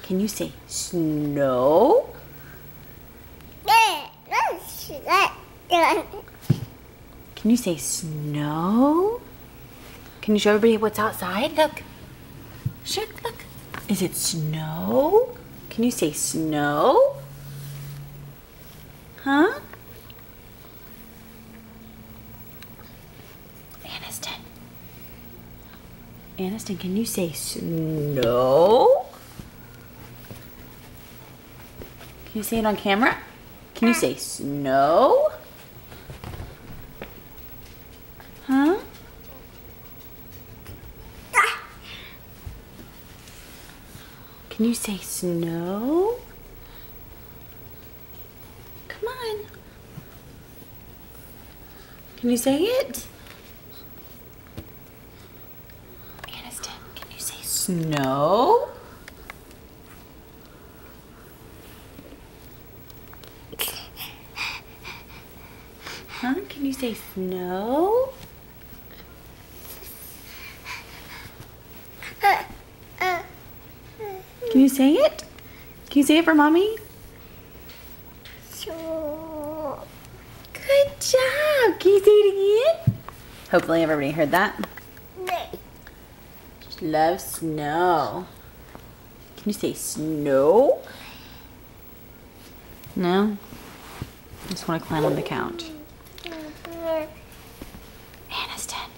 Can you say snow? Can you say snow? Can you show everybody what's outside? Look. Look. Is it snow? Can you say snow? Huh? Aniston. Aniston, can you say snow? Can you say it on camera? Can you say snow? Huh? Can you say snow? Come on. Can you say it? Aniston, can you say snow? Huh? Can you say snow? Can you say it? Can you say it for mommy? Good job. Can you say it again? Hopefully everybody heard that. Just love snow. Can you say snow? No? Just want to climb on the couch. Aniston.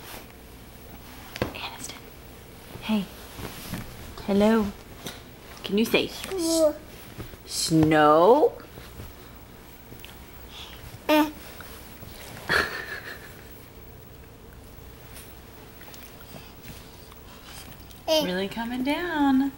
Aniston. Hey. Hello. Can you say snow? Really coming down.